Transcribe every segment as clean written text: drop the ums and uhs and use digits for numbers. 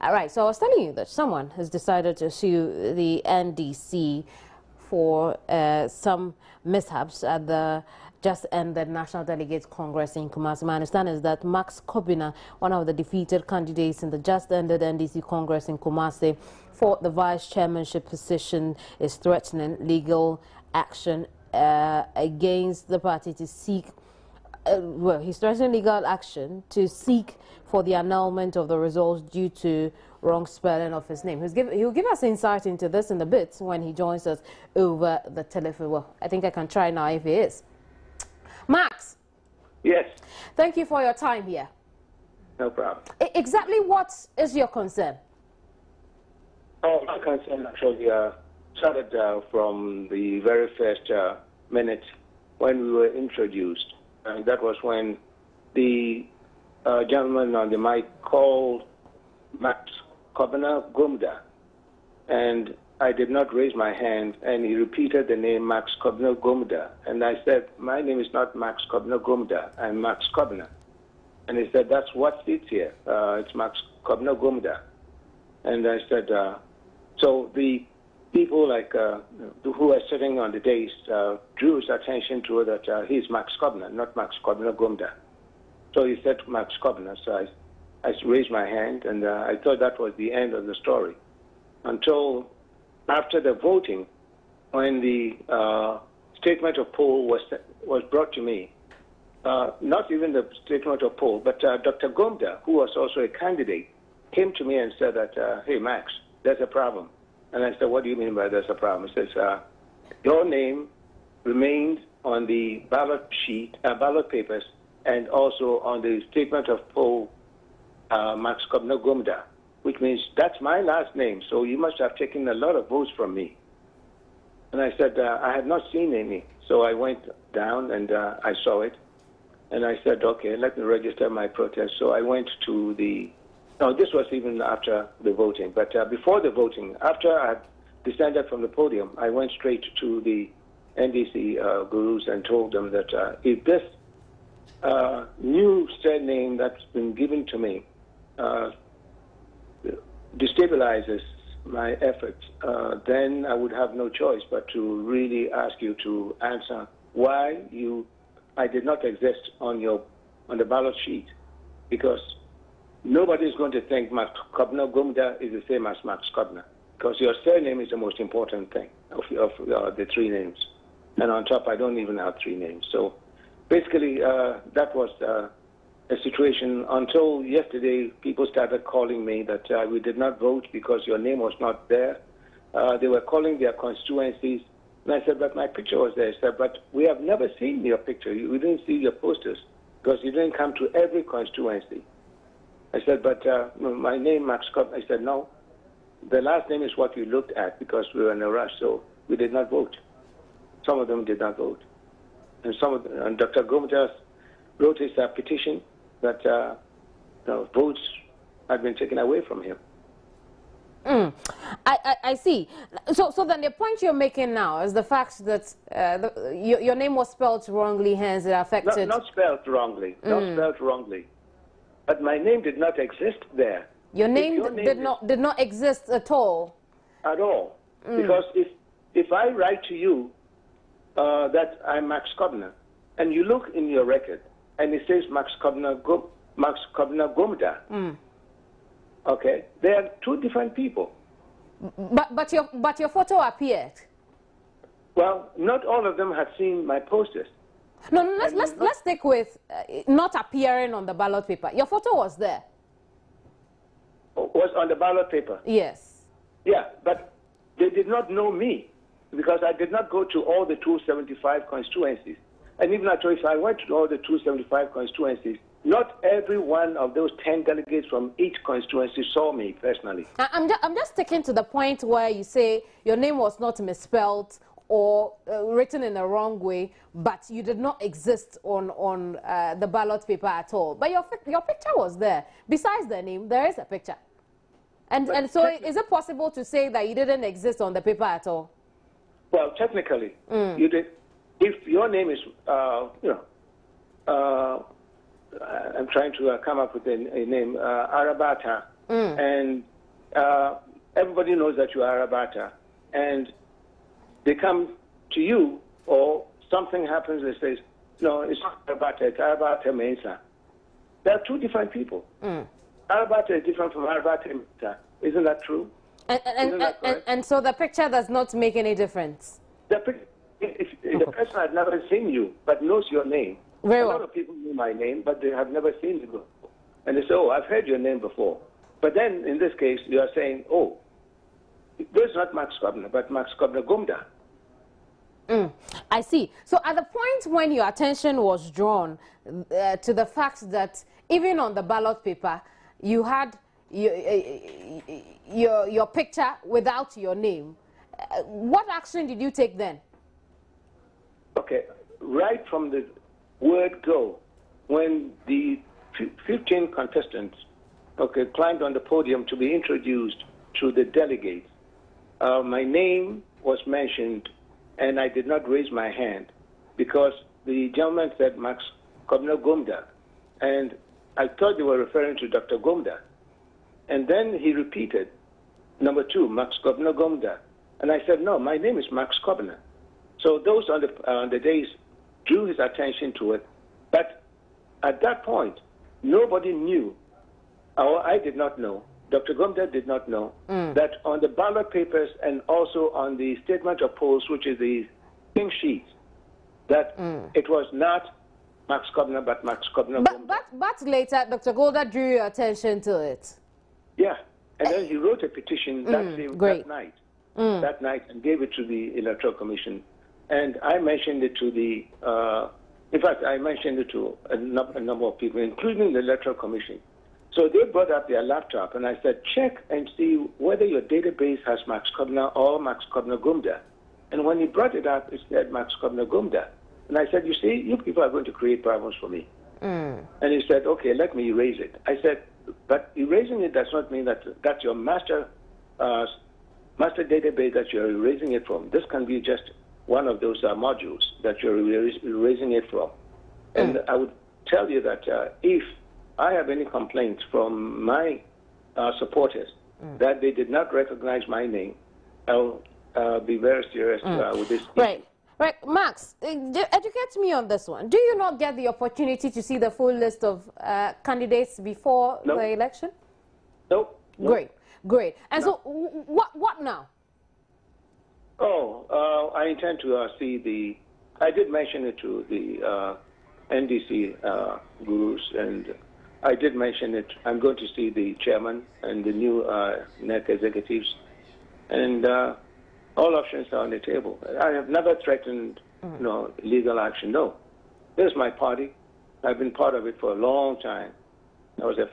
All right, so I was telling you that someone has decided to sue the NDC for some mishaps at the just ended National Delegates Congress in Kumasi. My understanding is that Max Kobina, one of the defeated candidates in the just ended NDC Congress in Kumasi for the vice chairmanship position, is threatening legal action against the party to seek well, he's threatening legal action to seek for the annulment of the results due to wrong spelling of his name. He'll give us insight into this in a bit when he joins us over the telephone. Well, I think I can try now if he is. Max. Yes. Thank you for your time here. No problem. Exactly what is your concern? Oh, my concern actually started from the very first minute when we were introduced. And that was when the gentleman on the mic called Max Kobina Gumda. And I did not raise my hand, and he repeated the name Max Kobina Gumda. And I said, my name is not Max Kobina Gumda, I'm Max Kobina. And he said, that's what sits here. It's Max Kobina Gumda. And I said, so the people like who are sitting on the dais drew his attention to it that he's Max Kobina, not Max Kobina Gumda. So he said Max Kobina. So I raised my hand, and I thought that was the end of the story. Until after the voting, when the statement of poll was brought to me, not even the statement of poll, but Dr. Gumda, who was also a candidate, came to me and said that, hey, Max, there's a problem. And I said, what do you mean by there's a problem? He says, your name remained on the ballot sheet, ballot papers, and also on the statement of poll, Max Kobina Gumda, which means that's my last name, so you must have taken a lot of votes from me. And I said, I had not seen any. So I went down and I saw it. And I said, okay, let me register my protest. So I went to the... No, this was even after the voting. But before the voting, after I had descended from the podium, I went straight to the NDC gurus and told them that if this new surname that's been given to me destabilizes my efforts, then I would have no choice but to really ask you to answer why I did not exist on the ballot sheet, because nobody is going to think Max Kobina Gumda is the same as Max Kobina, because your surname is the most important thing of the three names. And on top, I don't even have three names. So basically, that was a situation until yesterday. People started calling me that we did not vote because your name was not there. They were calling their constituencies. And I said, but my picture was there. I said, but we have never seen your picture. We didn't see your posters because you didn't come to every constituency. I said, but my name, Max Kobina. I said, no, the last name is what we looked at because we were in a rush, so we did not vote. Some of them did not vote. And and Dr. Gumda wrote his petition that votes had been taken away from him. I see. So then the point you're making now is the fact that your name was spelled wrongly, hence it affected... Not spelled wrongly. Not spelled wrongly. But my name did not exist there. Your name did not exist at all? At all. Because if I write to you that I'm Max Kobina, and you look in your record, and it says Max Kobina Gumda, okay, they are two different people. But your photo appeared. Well, not all of them had seen my posters. No, let's stick with not appearing on the ballot paper. Your photo was there. Was on the ballot paper? Yes. Yeah, but they did not know me because I did not go to all the 275 constituencies. And even if I went to all the 275 constituencies, not every one of those 10 delegates from each constituency saw me personally. I'm just sticking to the point where you say your name was not misspelled or written in the wrong way, but you did not exist on the ballot paper at all. But your picture was there. Besides the name, there is a picture. And so is it possible to say that you didn't exist on the paper at all? Well, technically, you did. If your name is, I'm trying to come up with a name, Arabata, and everybody knows that you are Arabata, and they come to you, or something happens, they say, no, it's not Arabata, it's Arabata Mensa. They are two different people. Arabata is different from Arabata Mensa. Isn't that true? And so the picture does not make any difference? If the person had never seen you, but knows your name. Very a well. lot of people know my name, but they have never seen you before. And they say, oh, I've heard your name before. But then, in this case, you are saying, oh, this is not Max Kobna, but Max Kobna Gumda. I see. So at the point when your attention was drawn to the fact that even on the ballot paper, you had your picture without your name, what action did you take then? Okay, right from the word go, when the 15 contestants, okay, climbed on the podium to be introduced to the delegates, my name was mentioned, and I did not raise my hand because the gentleman said Max Kobna Gumda, and I thought they were referring to Dr. Gumda. And then he repeated, number 2, Max Kobna Gumda. And I said, no, my name is Max Kobna. So those on the days drew his attention to it. But at that point, nobody knew, or I did not know, Dr. Gumda did not know, that on the ballot papers and also on the statement of polls, which is the pink sheet, that it was not Max Kobna, but Max Kobna Gumda. But later, Dr. Golda drew your attention to it. Yeah, and then he wrote a petition that night, and gave it to the Electoral Commission. And I mentioned it to the, in fact, I mentioned it to a number of people, including the Electoral Commission. So they brought up their laptop, and I said, check and see whether your database has Max Kobna or Max Kobna Gumda. And when he brought it up, it said Max Kobna Gumda. And I said, you see, you people are going to create problems for me. And he said, okay, let me erase it. I said, but erasing it does not mean that that's your master database that you're erasing it from. This can be just one of those modules that you're erasing it from. And I would tell you that if I have any complaints from my supporters that they did not recognize my name, I'll be very serious with this. Right, Max, educate me on this one. Do you not get the opportunity to see the full list of candidates before the election? Nope. Great. And so, what now? Oh, I intend to see the. I did mention it to the NDC gurus, and I did mention it. I'm going to see the chairman and the new NEC executives, and all options are on the table. I have never threatened, legal action. No, this is my party. I've been part of it for a long time. I was a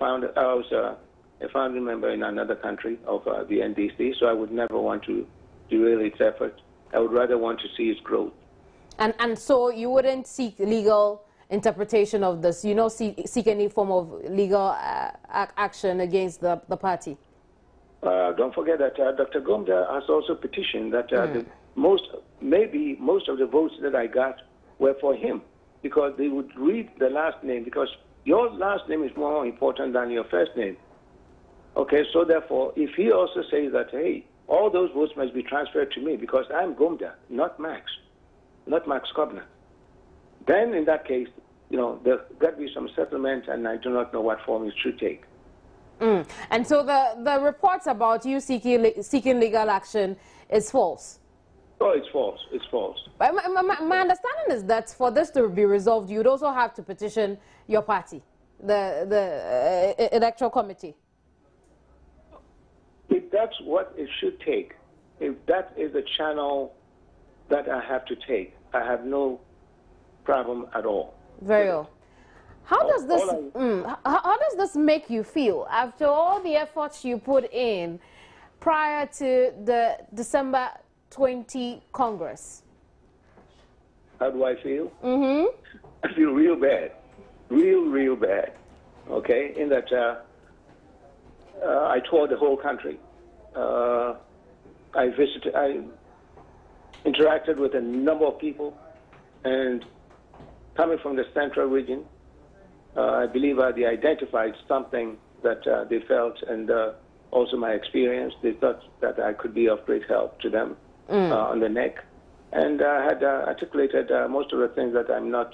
founding member in another country of the NDC, so I would never want to derail its effort. I would rather want to see its growth. And so you wouldn't seek legal interpretation of this? You don't seek any form of legal action against the party? Don't forget that Dr. Gumda has also petitioned that most of the votes that I got were for him, because they would read the last name, because your last name is more important than your first name. Okay, so therefore, if he also says that, hey, all those votes must be transferred to me because I'm Gumda, not Max Kobna, then in that case, there's got to be some settlement, and I do not know what form it should take. And so the reports about you seeking legal action is false? Oh, it's false. It's false. My understanding is that for this to be resolved, you'd also have to petition your party, the Electoral Committee. If that's what it should take, if that is the channel that I have to take, I have no problem at all. Very well. How does this make you feel after all the efforts you put in prior to the December 20 Congress? How do I feel? I feel real bad, real bad. Okay, in that I toured the whole country. I interacted with a number of people, and coming from the central region, I believe they identified something that they felt, and also my experience. They thought that I could be of great help to them on the neck. And I had articulated most of the things that I'm not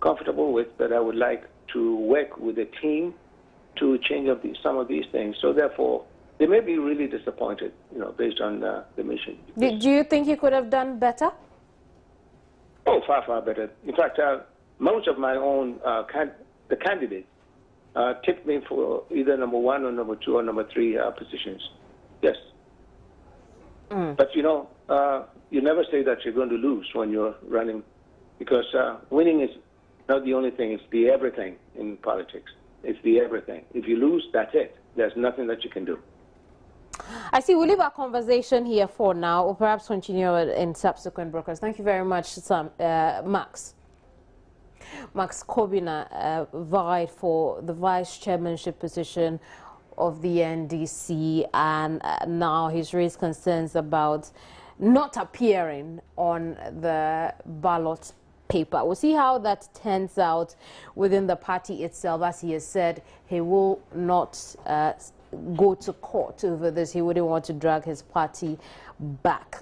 comfortable with, that I would like to work with a team to change up some of these things. So therefore, they may be really disappointed, based on the mission. Do you think you could have done better? Oh, far, far better. In fact, most of my own the candidates tipped me for either number 1 or number 2 or number 3 positions. Yes. But, you never say that you're going to lose when you're running, because winning is not the only thing. It's the everything in politics. It's the everything. If you lose, that's it. There's nothing that you can do. I see. We'll leave our conversation here for now, or perhaps continue it in subsequent broadcasts. Thank you very much, Max. Max Kobina vied for the vice chairmanship position of the NDC, and now he's raised concerns about not appearing on the ballot paper. We'll see how that turns out within the party itself. As he has said, he will not go to court over this. He wouldn't want to drag his party back